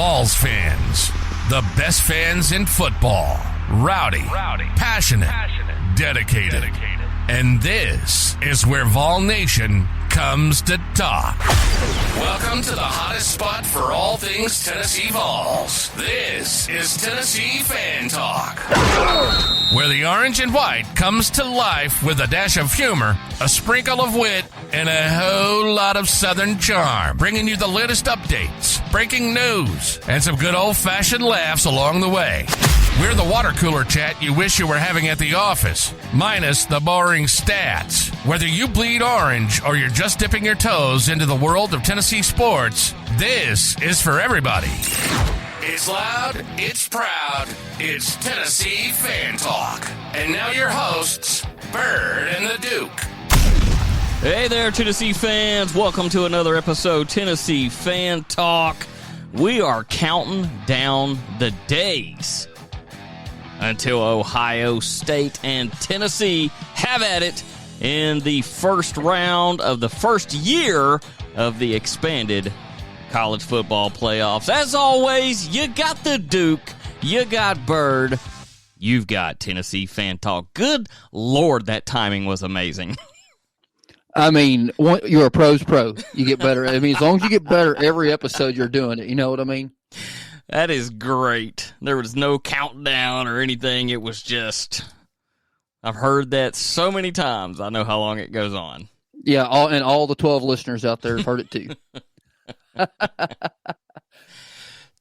Vols fans, the best fans in football. Rowdy, passionate, dedicated. And this is where Vol Nation comes to talk. Welcome to the hottest spot for all things Tennessee Vols. This is Tennessee Fan Talk, where the orange and white comes to life with a dash of humor, a sprinkle of wit, and a whole lot of Southern charm, bringing you the latest updates, breaking news, and some good old-fashioned laughs along the way. We're the water cooler chat you wish you were having at the office, minus the boring stats. Whether you bleed orange or you're just dipping your toes into the world of Tennessee sports, this is for everybody. It's loud, it's proud, it's Tennessee Fan Talk. And now your hosts, Byrd and The Duke. Hey there, Tennessee fans. Welcome to another episode, Tennessee Fan Talk. We are counting down the days until Ohio State and Tennessee have at it in the first round of the first year of the expanded college football playoffs. As always, you got the Duke, you got Byrd, you've got Tennessee Fan Talk. Good Lord, that timing was amazing. I mean, you're a pro's pro. You get better. I mean, as long as you get better every episode, you're doing it. You know what I mean? That is great. There was no countdown or anything. It was just, I've heard that so many times. I know how long it goes on. Yeah, all the 12 listeners out there have heard it too.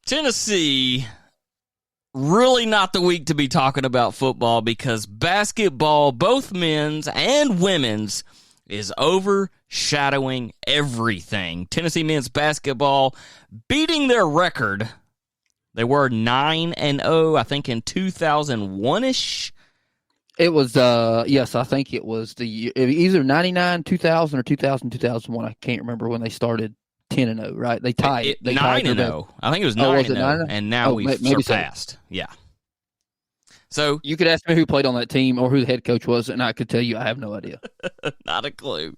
Tennessee, really not the week to be talking about football because basketball, both men's and women's, is overshadowing everything. Tennessee men's basketball beating their record. They were 9-0, I think, in 2001-ish. It was, yes, I think it was either 99, 2000, or 2000, 2001. I can't remember when they started 10-0, right? They tied. They 9-0. I think it was 9-0, and now we've surpassed. So. Yeah. So you could ask me who played on that team or who the head coach was, and I could tell you I have no idea. Not a clue.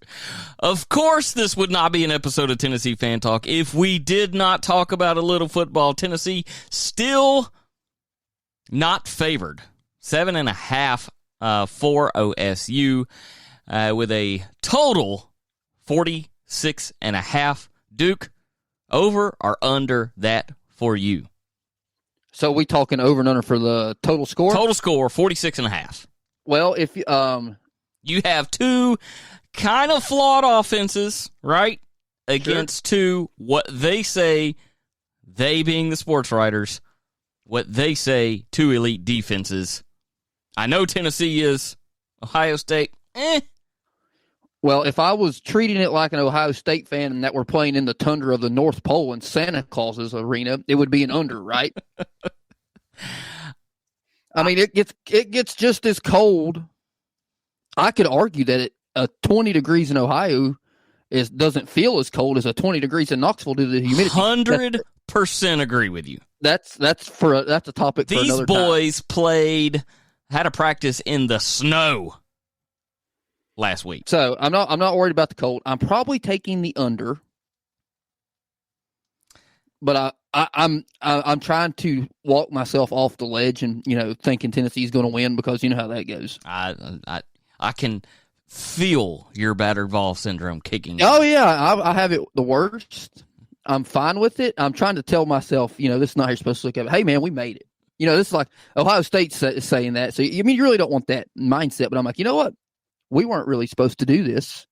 Of course, this would not be an episode of Tennessee Fan Talk if we did not talk about a little football. Tennessee still not favored. 7.5 for OSU with a total 46.5. Duke, over or under that for you? So we talking over and under for the total score? Total score, 46.5. Well, if you have two kind of flawed offenses, right? Against two, what they say, they being the sports writers, what they say, two elite defenses. I know Tennessee is. Ohio State, Well, if I was treating it like an Ohio State fan and that we're playing in the tundra of the North Pole in Santa Claus's arena, it would be an under, right? I mean, it gets just as cold. I could argue that 20 degrees in Ohio doesn't feel as cold as 20 degrees in Knoxville due to the humidity. 100% agree with you. That's a topic for another time. These boys had a practice in the snow last week. So I'm not worried about the cold. I'm probably taking the under, but I'm trying to walk myself off the ledge and thinking Tennessee's going to win because you know how that goes. I can feel your battered Vol syndrome kicking. Oh yeah, I have it the worst. I'm fine with it. I'm trying to tell myself, this is not how you're supposed to look at it. Hey man, we made it. This is like Ohio State saying that. So you really don't want that mindset, but I'm like, you know what? We weren't really supposed to do this.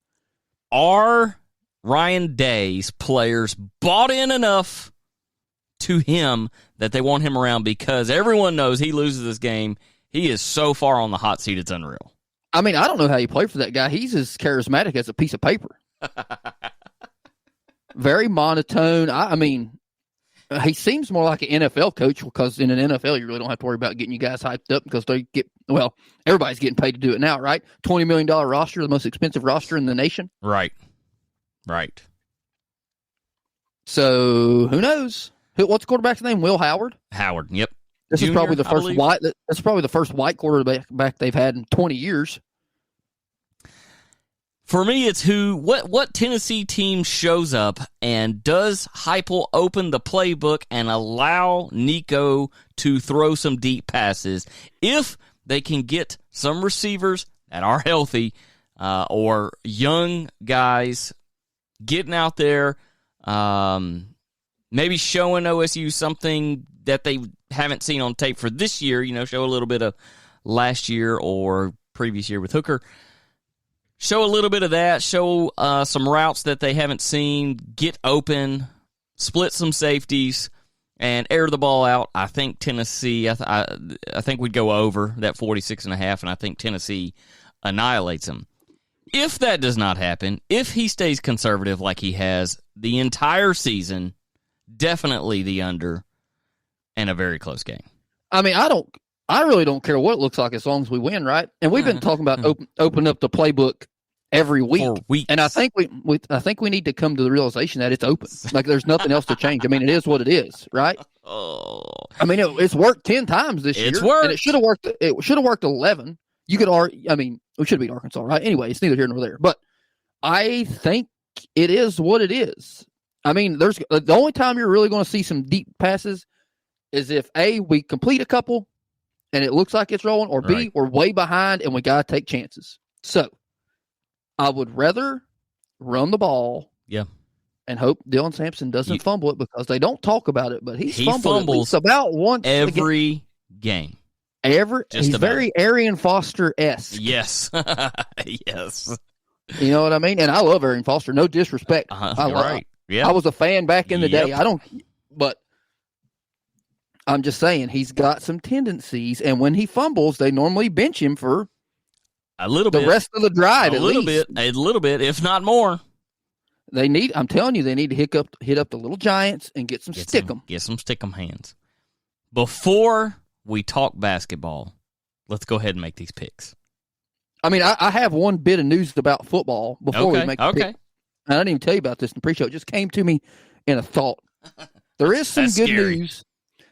Are Ryan Day's players bought in enough to him that they want him around because everyone knows he loses this game? He is so far on the hot seat, it's unreal. I mean, I don't know how you play for that guy. He's as charismatic as a piece of paper. Very monotone. I mean, he seems more like an NFL coach because in an NFL, you really don't have to worry about getting you guys hyped up because everybody's getting paid to do it now, right? $20 million roster, the most expensive roster in the nation. Right. So who knows? What's the quarterback's name? Will Howard? Howard, yep. This is probably the first white. That's probably the first white quarterback they've had in 20 years. For me, it's what Tennessee team shows up and does Heupel open the playbook and allow Nico to throw some deep passes. If they can get some receivers that are healthy or young guys getting out there, maybe showing OSU something that they haven't seen on tape for this year, show a little bit of last year or previous year with Hooker. Show a little bit of that. Show some routes that they haven't seen. Get open. Split some safeties. And air the ball out. I think Tennessee, I think we'd go over that 46.5, and I think Tennessee annihilates them. If that does not happen, if he stays conservative like he has the entire season, definitely the under and a very close game. I mean, I really don't care what it looks like as long as we win, right? And we've been talking about open up the playbook every week. For weeks. And I think we need to come to the realization that it's open. Like there's nothing else to change. I mean, it is what it is, right? Oh. I mean, it's worked 10 times this year. It's worked. And it should have worked. It should have worked 11. You could argue. I mean, we should beat Arkansas, right? Anyway, it's neither here nor there. But I think it is what it is. I mean, there's the only time you're really going to see some deep passes is if A, we complete a couple and it looks like it's rolling, or B, right, we're way behind and we got to take chances. So I would rather run the ball, and hope Dylan Sampson doesn't fumble it, because they don't talk about it, but he fumbles about once every game. He's very Arian Foster-esque. Yes. Yes. You know what I mean? And I love Arian Foster. No disrespect. You're right. Yeah. I was a fan back in the day. But I'm just saying he's got some tendencies, and when he fumbles, they normally bench him for a little bit, the rest of the drive. A little bit, if not more. I'm telling you, they need to hit up the little Giants and get some stickum. Get some stickum hands. Before we talk basketball, let's go ahead and make these picks. I mean, I have one bit of news about football before we make the pick. And I didn't even tell you about this in the pre-show. It just came to me in a thought. There is some good news.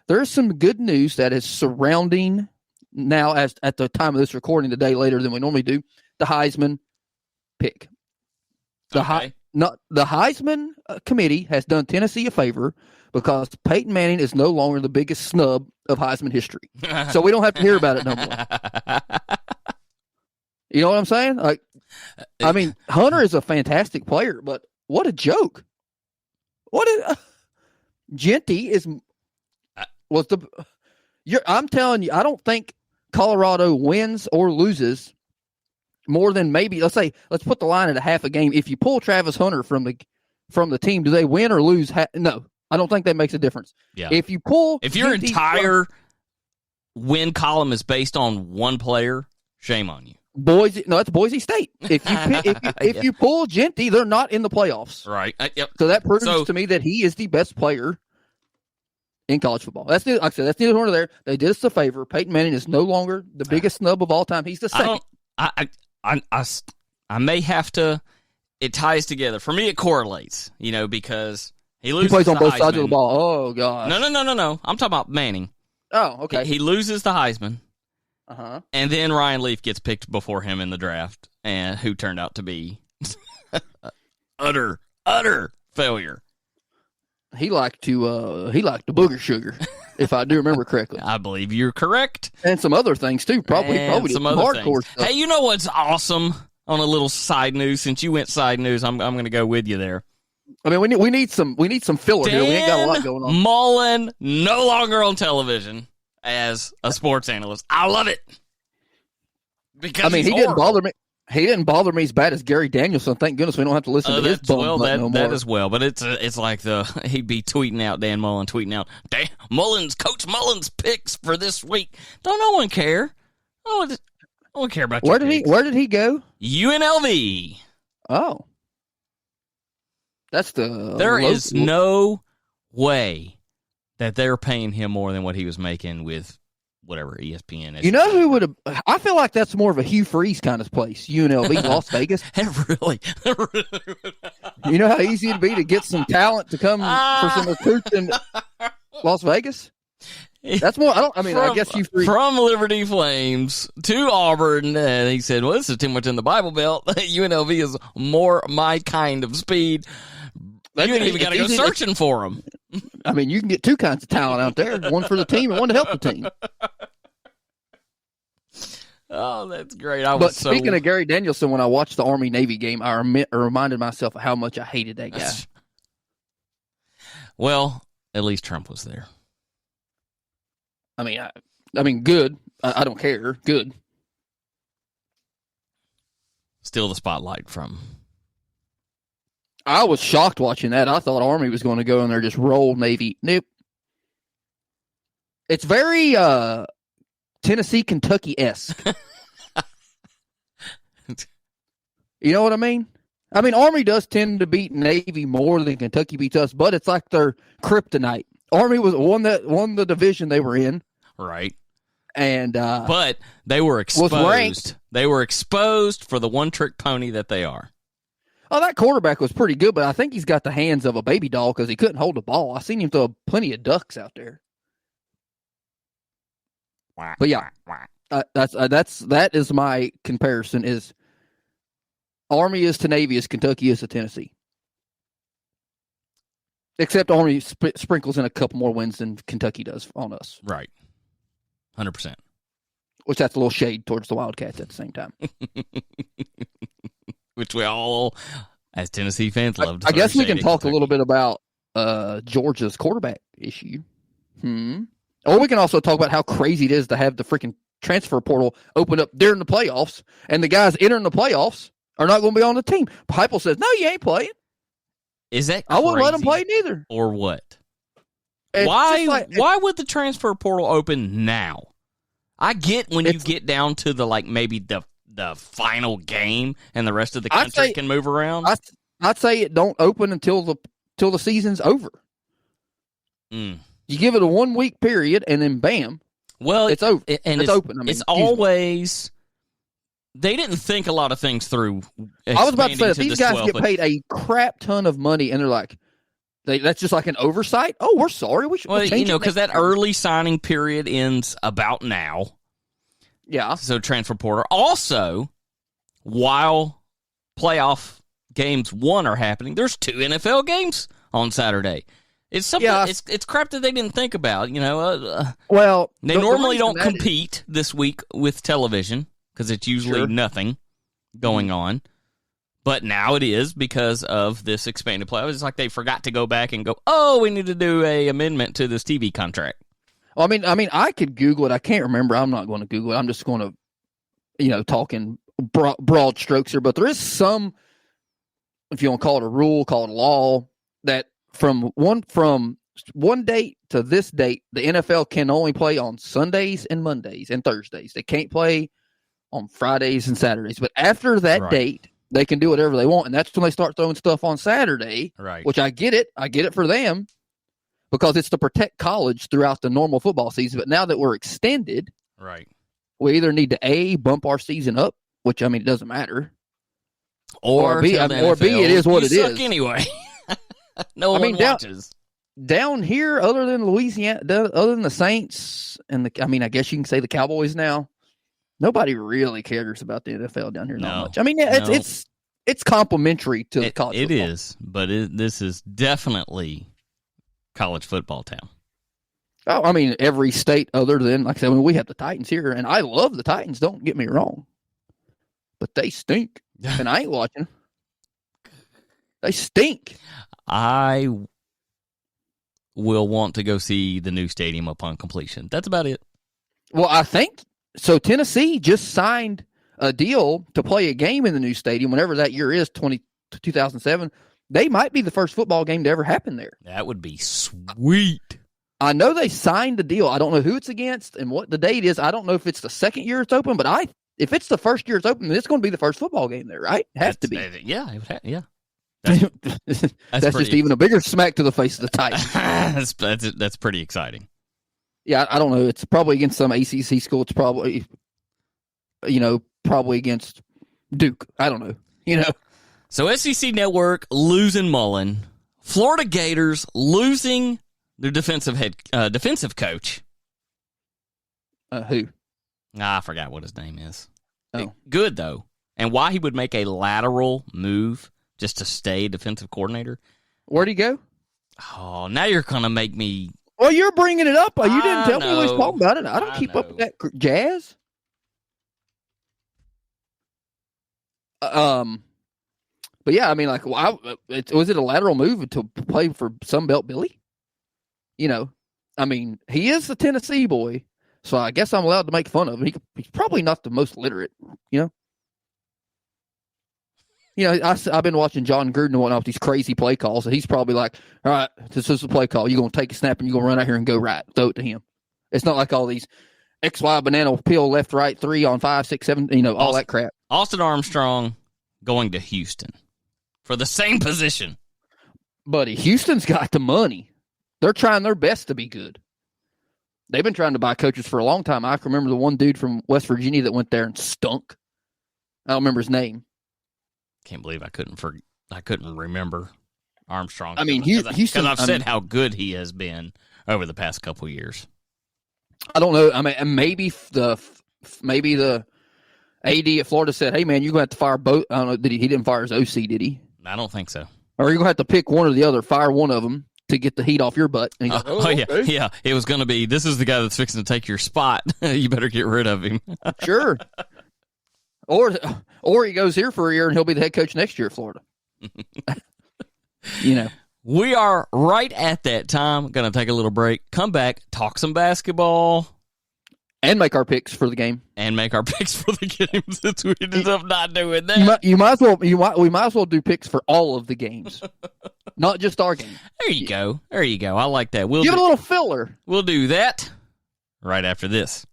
There is some good news that is surrounding now, as at the time of this recording, the day later than we normally do, the Heisman pick. The Heisman committee has done Tennessee a favor because Peyton Manning is no longer the biggest snub of Heisman history. So we don't have to hear about it no more. You know what I'm saying? Like, I mean, Hunter is a fantastic player, but what a joke! Genty I'm telling you, I don't think Colorado wins or loses more than maybe, let's put the line at a half a game. If you pull Travis Hunter from the team, do they win or lose? No, I don't think that makes a difference. Yeah. If your entire win column is based on one player, shame on you. It's Boise State. If you pull Genty, they're not in the playoffs. Right. Yep. So that proves to me that he is the best player in college football. Like I said, that's neither here nor there. They did us a favor. Peyton Manning is no longer the biggest snub of all time. He's the second. I may have to. It ties together for me. It correlates, because he loses. He plays on both Heisman. sides of the ball. Oh God. No. I'm talking about Manning. Oh, okay. He loses the Heisman. Uh-huh. And then Ryan Leaf gets picked before him in the draft, and who turned out to be utter failure. He liked the booger sugar, if I do remember correctly. I believe you're correct. And some other things too. Probably some other hardcore things. stuff. Hey, you know what's awesome? On a little side news, since you went side news, I'm going to go with you there. I mean, we need some filler here. We ain't got a lot going on. Mullen no longer on television as a sports analyst. I love it. Because he didn't bother me. He didn't bother me as bad as Gary Danielson. Thank goodness we don't have to listen to his bum no more. That as well. But it's like he'd be tweeting out, Dan Mullen tweeting out, Coach Mullen's picks for this week. Don't no one care. I don't care about where did he go? UNLV. Oh, that's the. There is no way that they're paying him more than what he was making with whatever ESPN. You know who would have? I feel like that's more of a Hugh Freeze kind of place. UNLV, Las Vegas. Really. You know how easy it'd be to get some talent to come for some recruits in Las Vegas. That's more. I guess you from Liberty Flames to Auburn, and he said, "Well, this is too much in the Bible Belt. UNLV is more my kind of speed. You ain't even got to go searching for them." I mean, you can get two kinds of talent out there: one for the team and one to help the team. Oh, that's great! Speaking of Gary Danielson, when I watched the Army-Navy game, I reminded myself of how much I hated that guy. Well, at least Trump was there. I mean, good. I don't care. Good. Still the spotlight from. I was shocked watching that. I thought Army was going to go in there just roll Navy. Nope. It's very Tennessee, Kentucky-esque. You know what I mean? I mean, Army does tend to beat Navy more than Kentucky beats us, but it's like their kryptonite. Army won the division they were in. Right. And but they were exposed. They were exposed for the one-trick pony that they are. Oh, that quarterback was pretty good, but I think he's got the hands of a baby doll because he couldn't hold the ball. I seen him throw plenty of ducks out there. But yeah, that is my comparison. Is Army is to Navy as Kentucky is to Tennessee, except Army sprinkles in a couple more wins than Kentucky does on us. Right, 100%. Which that's a little shade towards the Wildcats at the same time. Which we all, as Tennessee fans, love. I guess we can talk a little bit about Georgia's quarterback issue. Or we can also talk about how crazy it is to have the freaking transfer portal open up during the playoffs, and the guys entering the playoffs are not going to be on the team. Heupel says, "No, you ain't playing." Is that crazy? I wouldn't let him play neither. Or what? It's why would the transfer portal open now? I get when you get down to maybe the final game and the rest of the country can move around. I'd say it don't open until the season's over. You give it a 1 week period, and then bam, it's over. And it's open. I mean, it's always they didn't think a lot of things through. I was about to say that these guys get paid a crap ton of money, and they're like, that's just like an oversight. Oh, we're sorry. We should. Well, because that early signing period ends about now. Yeah. So transfer portal. Also, while playoff games 1 are happening, there's 2 NFL games on Saturday. It's something. Yeah. It's crap that they didn't think about. Well, they normally don't compete this week with television because it's usually nothing going on. But now it is because of this expanded playoff. It's like they forgot to go back and go, oh, we need to do a amendment to this TV contract. Well, I mean, I could Google it. I can't remember. I'm not going to Google it. I'm just going to, talk in broad strokes here. But there is some, if you want to call it a rule, call it a law, that from one date to this date, the NFL can only play on Sundays and Mondays and Thursdays. They can't play on Fridays and Saturdays. But after that date, they can do whatever they want, and that's when they start throwing stuff on Saturday, which I get it. I get it for them because it's to protect college throughout the normal football season. But now that we're extended, we either need to, bump our season up, which, it doesn't matter, or B, it is what it is. Anyway. No one watches. Down here, other than Louisiana, other than the Saints, and I guess you can say the Cowboys now, nobody really cares about the NFL down here not much. It's complimentary to the college football. It is, but this is definitely college football town. Oh, every state other than, like I said, we have the Titans here, and I love the Titans, don't get me wrong. But they stink, and I ain't watching. They stink. I will want to go see the new stadium upon completion. That's about it. Well, I think so. Tennessee just signed a deal to play a game in the new stadium whenever that year is, 2007. They might be the first football game to ever happen there. That would be sweet. I know they signed the deal. I don't know who it's against and what the date is. I don't know if it's the second year it's open, but if it's the first year it's open, then it's going to be the first football game there, right? It has to be. Yeah, it would yeah. That's just even a bigger smack to the face of the Titans. that's pretty exciting. Yeah, I don't know. It's probably against some ACC school. It's probably, probably against Duke. I don't know. So SEC Network losing Mullen, Florida Gators losing their defensive coach, Who? I forgot what his name is. Oh. Good, though. And why he would make a lateral move just to stay defensive coordinator. Where'd he go? Oh, now you're going to make me... Well, you're bringing it up. You didn't tell me we was talking about it. I don't keep up with that jazz. But yeah, I mean, like, was it a lateral move to play for Sunbelt Billy? You know, I mean, he is a Tennessee boy, so I guess I'm allowed to make fun of him. He's probably not the most literate, you know. I've been watching John Gruden and whatnot with these crazy play calls, and he's probably like, all right, this is a play call. You're going to take a snap, and you're going to run out here and go right. Throw it to him. It's not like all these XY banana peel left, right, 3 on 5, 6, 7, all that crap. Austin Armstrong going to Houston for the same position. Buddy, Houston's got the money. They're trying their best to be good. They've been trying to buy coaches for a long time. I can remember the one dude from West Virginia that went there and stunk. I don't remember his name. Can't believe I couldn't remember Armstrong. I mean, Houston. Because I've said mean, how good he has been over the past couple of years. I don't know. I mean, maybe the AD at Florida said, "Hey, man, you're going to have to fire both." I don't know. He didn't fire his OC, did he? I don't think so. Or you're going to have to pick one or the other. Fire one of them to get the heat off your butt. And he goes, okay. Yeah. It was going to be, this is the guy that's fixing to take your spot. You better get rid of him. Sure. Or he goes here for a year and he'll be the head coach next year at Florida. We are right at that time. Going to take a little break. Come back, talk some basketball. And make our picks for the game. And make our picks for the game since we ended up not doing that. We might as well do picks for all of the games. Not just our game. There you go. I like that. Give it a little filler. We'll do that right after this.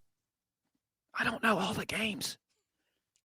I don't know all the games.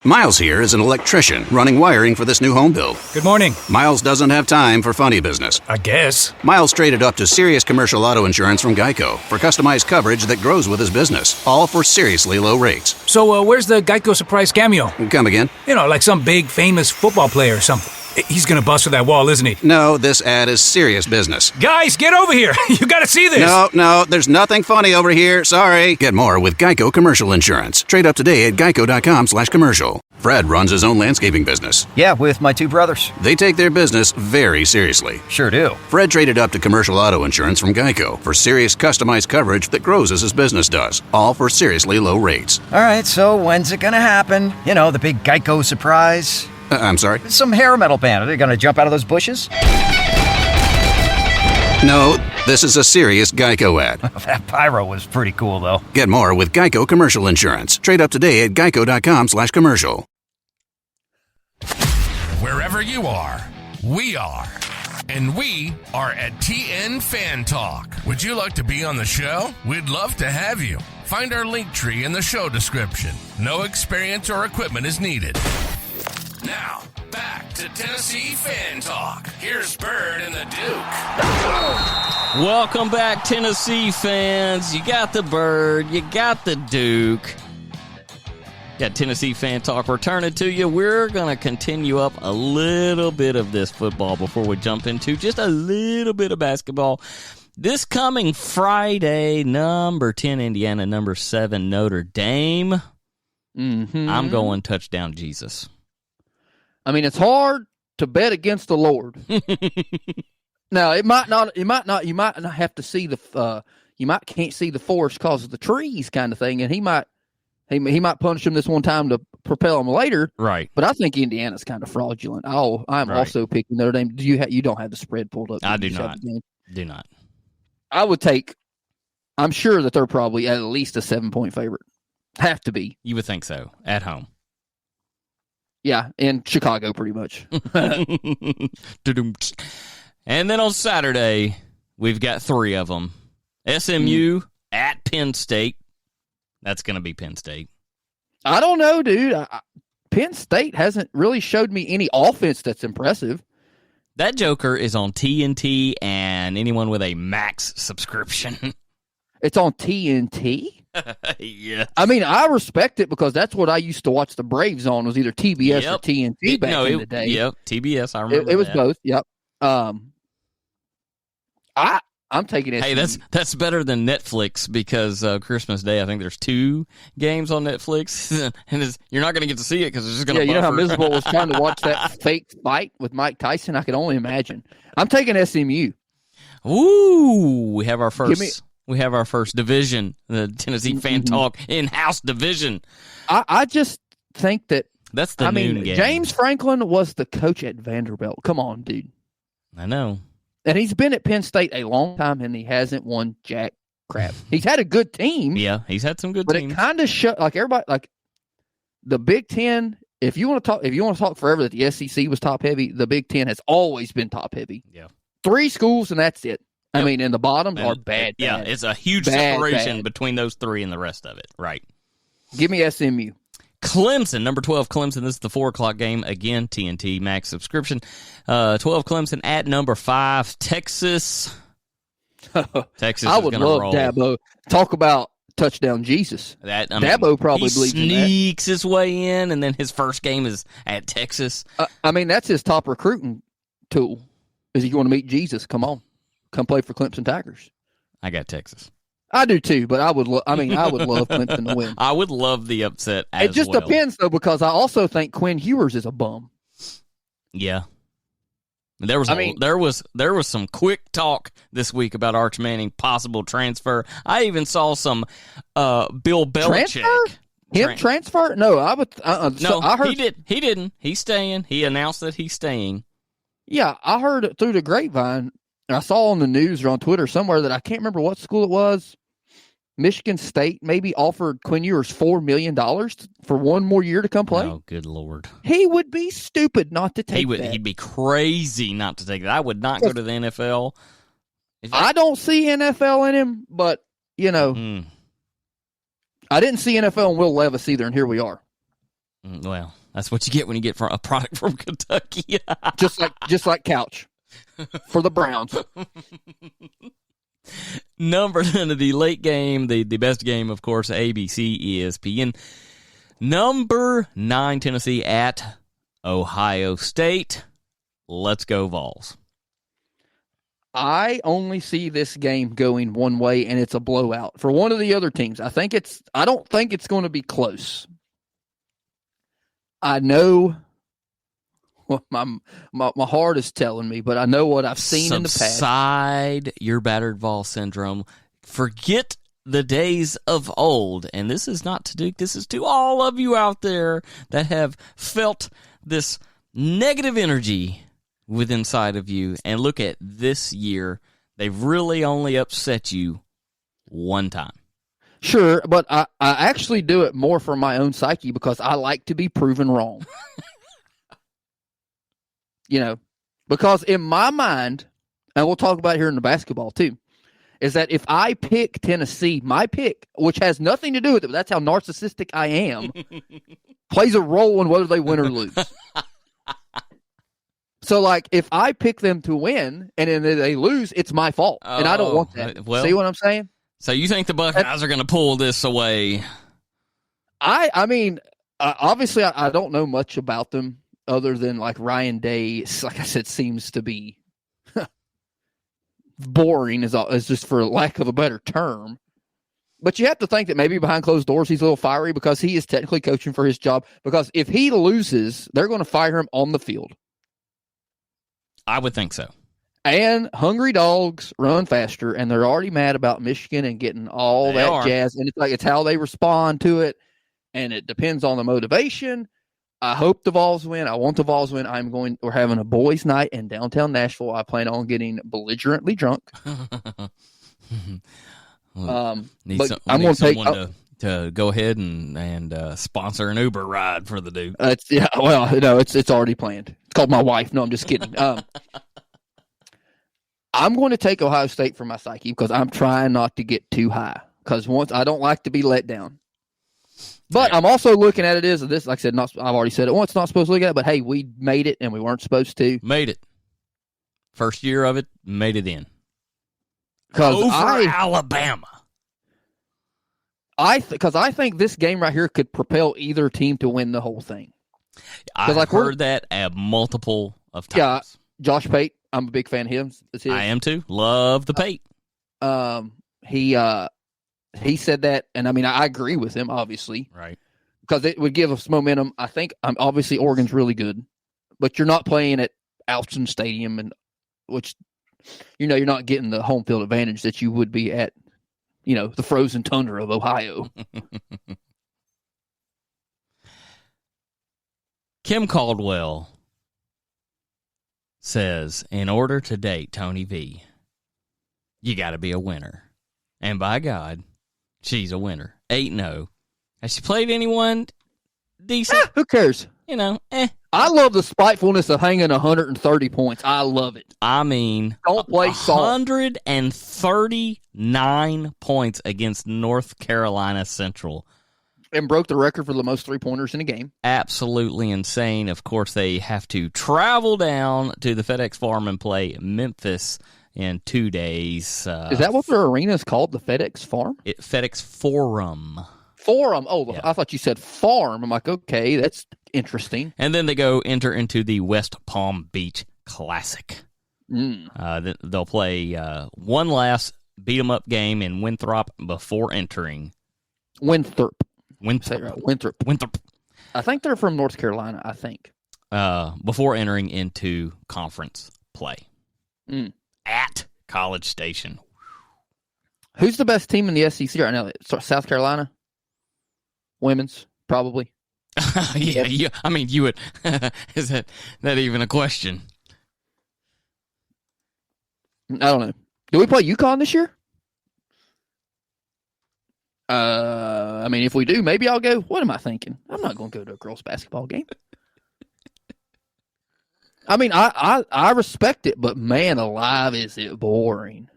Miles here is an electrician running wiring for this new home build. Good morning. Miles doesn't have time for funny business. I guess. Miles traded up to Serious Commercial Auto Insurance from Geico for customized coverage that grows with his business, all for seriously low rates. So, where's the Geico surprise cameo? Come again? Like some big, famous football player or something. He's gonna bust through that wall, isn't he? No, this ad is serious business. Guys, get over here! You gotta see this! No, there's nothing funny over here. Sorry. Get more with Geico Commercial Insurance. Trade up today at geico.com/commercial. Fred runs his own landscaping business. Yeah, with my two brothers. They take their business very seriously. Sure do. Fred traded up to commercial auto insurance from Geico for serious customized coverage that grows as his business does, all for seriously low rates. All right, so when's it gonna happen? The big Geico surprise? I'm sorry? Some hair metal band. Are they gonna jump out of those bushes? No, this is a serious Geico ad. That pyro was pretty cool, though. Get more with Geico Commercial Insurance. Trade up today at geico.com/commercial. Wherever you are, we are. And we are at TN Fan Talk. Would you like to be on the show? We'd love to have you. Find our link tree in the show description. No experience or equipment is needed. Now, back to Tennessee Fan Talk. Here's Byrd and The Duke. Welcome back, Tennessee fans. You got the Byrd, you got the Duke. Got Tennessee Fan Talk returning to you. We're going to continue up a little bit of this football before we jump into just a little bit of basketball. This coming Friday, number 10 Indiana, number 7 Notre Dame. I'm going touchdown Jesus. I mean, it's hard to bet against the Lord. Now, you might not have to see can't see the forest because of the trees kind of thing, and he might punish him this one time to propel him later. Right. But I think Indiana's kind of fraudulent. I'm also picking Notre Dame. You don't have the spread pulled up? I do not. Do not. I would take. I'm sure that they're probably at least a 7-point favorite. Have to be. You would think so. At home. Yeah, in Chicago, pretty much. And then on Saturday, we've got 3 of them. SMU at Penn State. That's going to be Penn State. I don't know, dude. Penn State hasn't really showed me any offense that's impressive. That joker is on TNT and anyone with a Max subscription. It's on TNT? Yeah. I mean, I respect it because that's what I used to watch the Braves on, was either TBS or TNT back in the day. Yep, TBS, I remember It was both, yep. I'm taking SMU. Hey, that's better than Netflix because Christmas Day, I think there's 2 games on Netflix, and you're not going to get to see it because it's just going to you know how buffer. miserable it was trying to watch that fake fight with Mike Tyson? I can only imagine. I'm taking SMU. Ooh, we have our first division, the Tennessee Fan Talk in-house division. I just think that that's the noon game. James Franklin was the coach at Vanderbilt. Come on, dude. I know. And he's been at Penn State a long time, and he hasn't won jack crap. He's had a good team. Yeah, he's had some good teams. teams. But it kind of shut everybody the Big Ten. If you want to talk forever that the SEC was top heavy, the Big Ten has always been top heavy. Yeah. 3 schools and that's it. Yep. I mean, and the bottoms are bad. Yeah, bad. it's a huge separation between those 3 and the rest of it. Right. Give me SMU. Clemson, number 12, Clemson. This is the 4 o'clock game. Again, TNT Max subscription. 12, Clemson at number 5, Texas. Texas I is would going to love roll. Dabo. Talk about touchdown Jesus. Dabo probably believes in that. He sneaks his way in, and then his first game is at Texas. I mean, that's his top recruiting tool. Is he going to meet Jesus? Come on. Come play for Clemson Tigers. I got Texas. I do too, but I would love Clemson to win. I would love the upset as well. It just depends, though, because I also think Quinn Ewers is a bum. Yeah. There was some quick talk this week about Arch Manning possible transfer. I even saw some Bill Belichick. Transfer? No, I would. No, I heard, he didn't. He's staying. He announced that he's staying. Yeah, I heard it through the grapevine. I saw on the news or on Twitter somewhere that I can't remember what school it was. Michigan State maybe offered Quinn Ewers $4 million for 1 more year to come play. Oh, good Lord. He would be stupid not to take that. He'd be crazy not to take that. I would not go to the NFL. I don't see NFL in him, but, I didn't see NFL in Will Levis either, and here we are. Well, that's what you get when you get a product from Kentucky. just like Couch for the Browns. Number the late game, the best game, of course, ABC, ESPN. Number 9, Tennessee at Ohio State. Let's go, Vols. I only see this game going one way, and it's a blowout for one of the other teams. I don't think it's going to be close. I know what my heart is telling me, but I know what I've seen in the past. Subside your battered Vol syndrome. Forget the days of old. And this is not to Duke. This is to all of you out there that have felt this negative energy within inside of you. And look at this year. They've really only upset you one time. Sure, but I actually do it more for my own psyche because I like to be proven wrong. Because in my mind, and we'll talk about it here in the basketball too, is that if I pick Tennessee, my pick, which has nothing to do with it, but that's how narcissistic I am, plays a role in whether they win or lose. So, if I pick them to win and then they lose, it's my fault, and I don't want that. Well, see what I'm saying? So you think the Buckeyes are going to pull this away? I mean, obviously, I don't know much about them other than Ryan Day. Like I said, seems to be boring, is just for lack of a better term. But you have to think that maybe behind closed doors he's a little fiery because he is technically coaching for his job. Because if he loses, they're going to fire him on the field. I would think so. And hungry dogs run faster, and they're already mad about Michigan and getting all that jazz. And it's how they respond to it, and it depends on the motivation. I hope the Vols win. I want the Vols win. We're having a boys' night in downtown Nashville. I plan on getting belligerently drunk. I'm going to take someone to go ahead and sponsor an Uber ride for the Duke. It's already planned. It's called my wife. No, I'm just kidding. I'm going to take Ohio State for my psyche because I'm trying not to get too high. Because I don't like to be let down. But I'm also looking at it as this. Like I said, I've already said it once. Not supposed to look at it, but hey, we made it and we weren't supposed to. Made it. First year of it, made it in. Over Alabama. Because I think this game right here could propel either team to win the whole thing. I've heard that multiple of times. Yeah, Josh Pate. I'm a big fan of him. I am too. Love the Pate. He said that, and I mean, I agree with him, obviously. Right. Because it would give us momentum. I think, obviously, Oregon's really good, but you're not playing at Alston Stadium, and which, you're not getting the home field advantage that you would be at, the frozen tundra of Ohio. Kim Caldwell says, in order to date Tony V, you got to be a winner. And by God, she's a winner. 8-0. Has she played anyone decent? Who cares? I love the spitefulness of hanging 130 points. I love it. I mean, don't play soft. 139 points against North Carolina Central. And broke the record for the most three-pointers in a game. Absolutely insane. Of course, they have to travel down to the FedEx Forum and play Memphis in 2 days. Is that what their arena is called, the FedEx Farm? FedEx Forum. Forum. Oh, yeah. I thought you said farm. I'm like, okay, that's interesting. And then they enter into the West Palm Beach Classic. They'll play one last beat-em-up game in Winthrop before entering. Winthrop. Winthrop. I think they're from North Carolina, I think. Before entering into conference play. At College Station. Who's the best team in the SEC right now? South Carolina? Women's, probably. Yeah. I mean, you would. Is that even a question? I don't know. Do we play UConn this year? I mean, if we do, maybe I'll go. What am I thinking? I'm not going to go to a girls' basketball game. I mean, I respect it, but man alive, is it boring.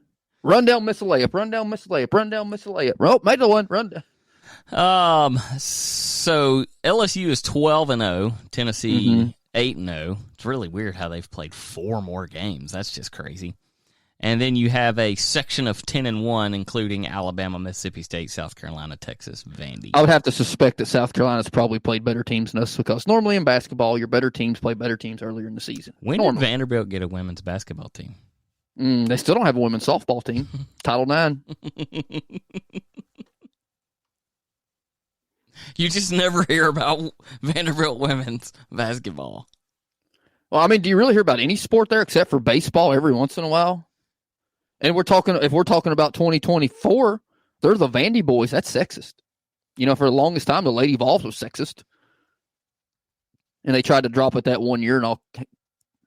Run down, miss a layup. Run down, miss a layup. Run down, miss a layup. Oh, made the one. Run down. So LSU is 12-0, Tennessee 8-0. It's really weird how they've played 4 more games. That's just crazy. And then you have a section of 10-1, including Alabama, Mississippi State, South Carolina, Texas, Vandy. I would have to suspect that South Carolina's probably played better teams than us, because normally in basketball, your better teams play better teams earlier in the season. When did Vanderbilt get a women's basketball team? They still don't have a women's softball team. Title IX. You just never hear about Vanderbilt women's basketball. Well, I mean, do you really hear about any sport there except for baseball every once in a while? And if we're talking about 2024, they're the Vandy boys. That's sexist. For the longest time, the Lady Vols was sexist. And they tried to drop it that 1 year, and all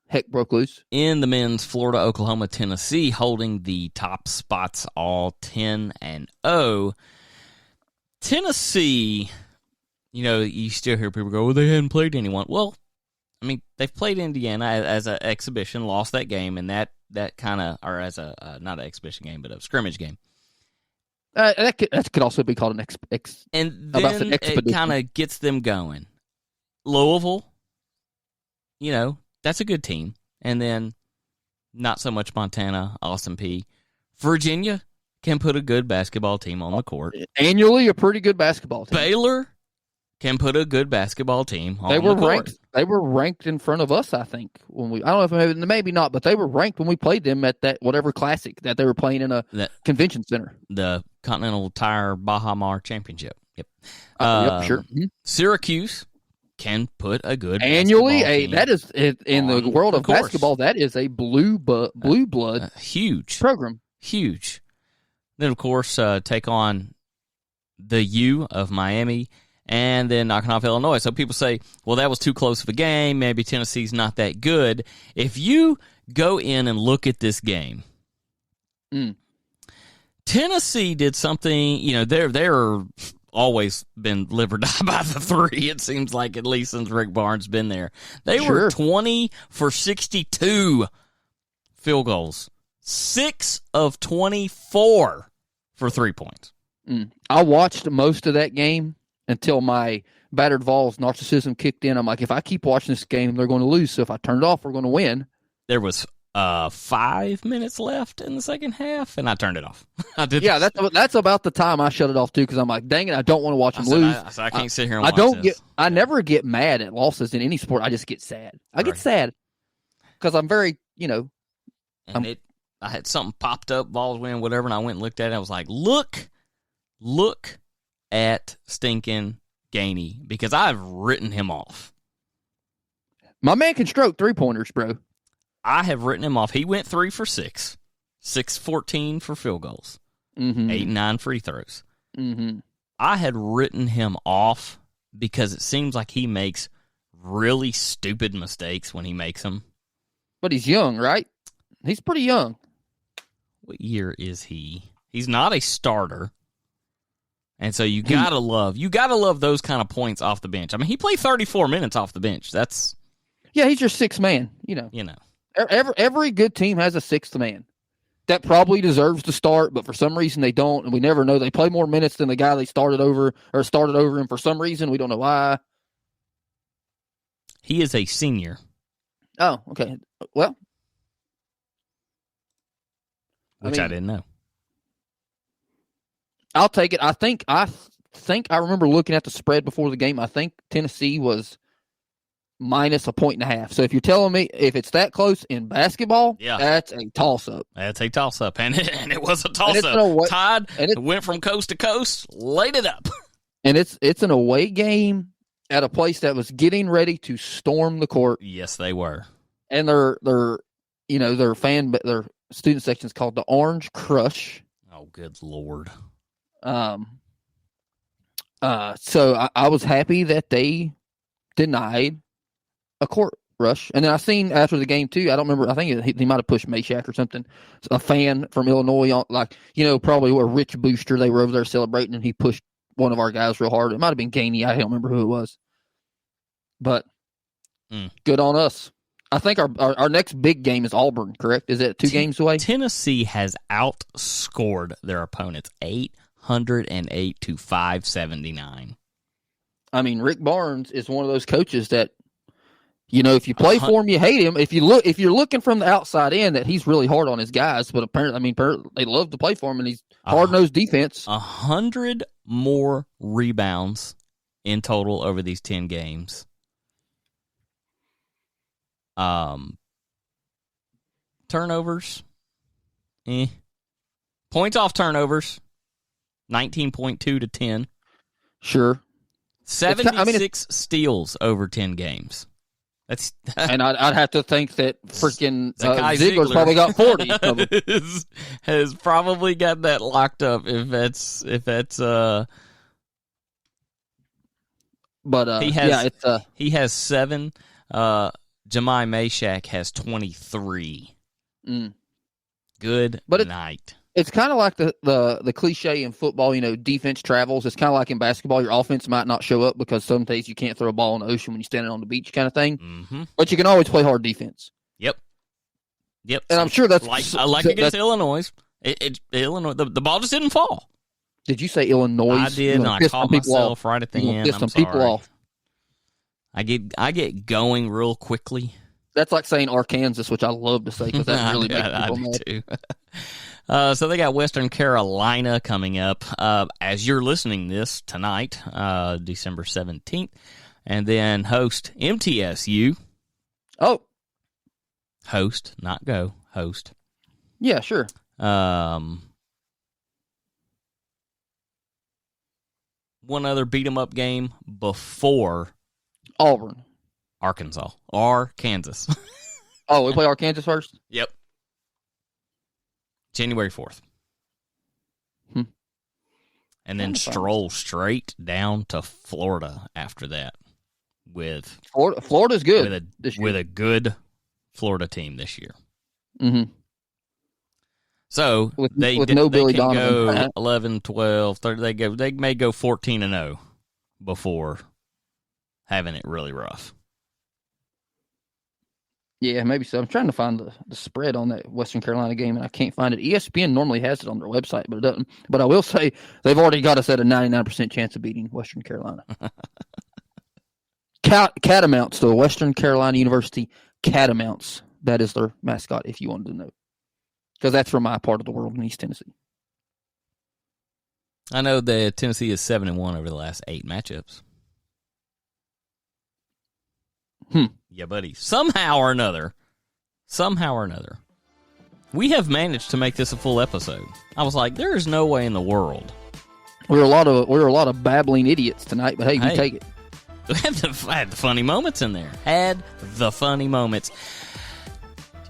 heck broke loose. In the men's, Florida, Oklahoma, Tennessee holding the top spots, all 10-0. Tennessee, you still hear people go, well, they hadn't played anyone. Well, I mean, they've played Indiana as an exhibition, lost that game, and that kind of, or as a, not an exhibition game, but a scrimmage game. That could also be called an and then it kind of gets them going. Louisville, that's a good team. And then not so much Montana, Austin Peay. Virginia can put a good basketball team on the court. Annually, a pretty good basketball team. Baylor can put a good basketball team on the court. They were ranked in front of us, I think. I don't know if maybe not, but they were ranked when we played them at that whatever classic that they were playing in a convention center. The Continental Tire Baja Mar Championship. Yep. Yep, sure. Mm-hmm. Syracuse can put a good annually. That is in the world of basketball. That is a blue blood huge program. Huge. Then of course take on the U of Miami. And then knocking off Illinois. So people say, well, that was too close of a game. Maybe Tennessee's not that good. If you go in and look at this game, Tennessee did something, they're always been live or die by the three, it seems like, at least since Rick Barnes been there. They were 20 for 62 field goals. 6 of 24 for 3 points. I watched most of that game until my battered Vols narcissism kicked in. I'm like, if I keep watching this game, they're going to lose. So if I turn it off, we're going to win. There was 5 minutes left in the second half, and I turned it off. That's about the time I shut it off, too, because I'm like, dang it, I don't want to watch them lose. I can't sit here and watch this. I never get mad at losses in any sport. I just get sad. I get sad because I'm very, I had something popped up, Vols win, whatever, and I went and looked at it. I was like, look at stinking Gainey, because I've written him off. My man can stroke 3-pointers, bro. I have written him off. He went 3 for 6, 6-14 for field goals, 8-9 free throws. I had written him off because it seems like he makes really stupid mistakes when he makes them. But he's young, right? He's pretty young. What year is he? He's not a starter. And so you gotta love those kind of points off the bench. I mean, he played 34 minutes off the bench. Yeah, he's your sixth man. You know. Every good team has a sixth man that probably deserves to start, but for some reason they don't, and we never know. They play more minutes than the guy they started over, and for some reason we don't know why. He is a senior. Oh, okay. Well, I didn't know. I'll take it. I think I remember looking at the spread before the game. I think Tennessee was minus 1.5. So if you're telling me if it's that close in basketball, that's a toss-up. That's a toss-up, and it was a toss-up. Tied, and it went from coast to coast, laid it up. And it's an away game at a place that was getting ready to storm the court. Yes, they were. And their student section is called the Orange Crush. Oh, good Lord. So I was happy that they denied a court rush. And then I seen after the game too, I don't remember, I think he might have pushed Meshack or something. A fan from Illinois, probably a rich booster. They were over there celebrating, and he pushed one of our guys real hard. It might have been Gainey. I don't remember who it was. But good on us. I think our next big game is Auburn, correct? Is it 2 games away? Tennessee has outscored their opponents 808 to 579. I mean, Rick Barnes is one of those coaches that, if you play for him, you hate him. If you're looking from the outside in, that he's really hard on his guys. But apparently, they love to play for him, and he's hard-nosed defense. 100 more rebounds in total over these 10 games. Turnovers, points off turnovers, 19.2 to 10. Sure. 76 steals over 10 games. That's and I'd have to think that freaking Ziegler's probably got 40 of them. has probably got that locked up if that's But he has 7. Jemai Meshack has 23. Good night. It's kind of like the cliche in football, defense travels. It's kind of like in basketball. Your offense might not show up because some days you can't throw a ball in the ocean when you're standing on the beach kind of thing. Mm-hmm. But you can always play hard defense. Yep. And I'm sure that's... Like against Illinois. Illinois, the ball just didn't fall. Did you say Illinois? I did, and I caught myself right at the end. I'm sorry. People off. I get going real quickly. That's like saying Arkansas, which I love to say because that really makes people mad. Too. So they got Western Carolina coming up as you're listening this tonight, December 17th, and then host MTSU. Oh. Host, not go. Host. Yeah, sure. One other beat-em-up game before Auburn. Arkansas or Kansas. Oh, we play Arkansas first? Yep. January 4th. And then stroll straight down to Florida after that with Florida's good with a good Florida team this year. Mm-hmm. So they can go 11, 12, 30. They may go 14-0 before having it really rough. Yeah, maybe so. I'm trying to find the spread on that Western Carolina game, and I can't find it. ESPN normally has it on their website, but it doesn't. But I will say they've already got us at a 99% chance of beating Western Carolina. Catamounts, the Western Carolina University Catamounts. That is their mascot, if you wanted to know. Because that's from my part of the world in East Tennessee. I know that Tennessee is 7-1 over the last 8 matchups. Yeah, buddy. Somehow or another. We have managed to make this a full episode. I was like, there is no way in the world. We're a lot of babbling idiots tonight, but hey, we take it. I had the funny moments in there. Had the funny moments.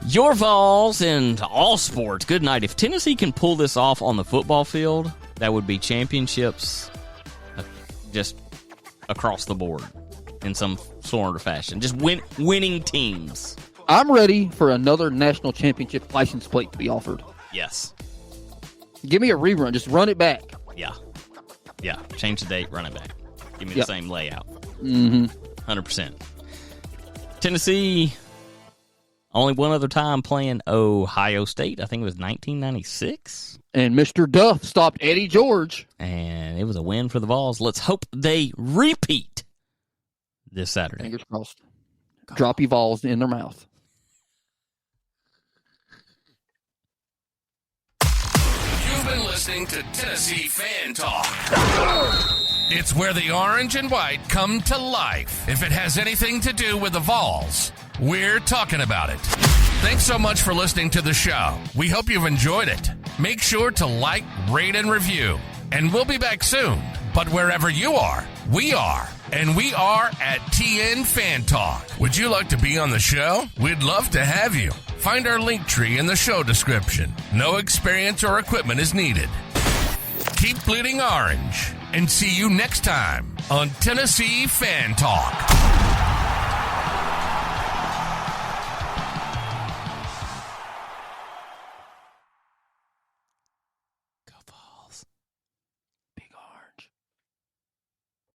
Your Vols and all sports, good night. If Tennessee can pull this off on the football field, that would be championships just across the board in some sort of fashion. Just winning teams. I'm ready for another national championship license plate to be offered. Yes. Give me a rerun. Just run it back. Yeah. Change the date, run it back. Give me the same layout. 100%. Tennessee, only one other time playing Ohio State. I think it was 1996. And Mr. Duff stopped Eddie George. And it was a win for the Vols. Let's hope they repeat this Saturday. Fingers crossed. Drop your Vols in their mouth. You've been listening to Tennessee Fan Talk. It's where the orange and white come to life. If it has anything to do with the Vols, we're talking about it. Thanks so much for listening to the show. We hope you've enjoyed it. Make sure to like, rate, and review. And we'll be back soon. But wherever you are, we are. And we are at TN Fan Talk. Would you like to be on the show? We'd love to have you. Find our link tree in the show description. No experience or equipment is needed. Keep bleeding orange. And see you next time on Tennessee Fan Talk.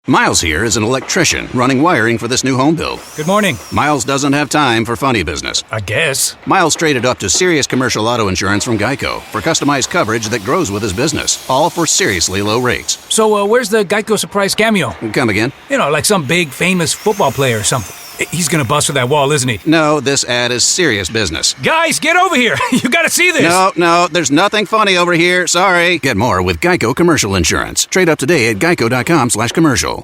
Miles here is an electrician running wiring for this new home build. Good morning. Miles doesn't have time for funny business. I guess. Miles traded up to serious commercial auto insurance from Geico for customized coverage that grows with his business, all for seriously low rates. So, where's the Geico surprise cameo? Come again? You know, like some big famous football player or something. He's gonna bust for that wall, isn't he? No, this ad is serious business. Guys, get over here. You gotta see this. No, there's nothing funny over here. Sorry. Get more with Geico Commercial Insurance. Trade up today at geico.com/commercial.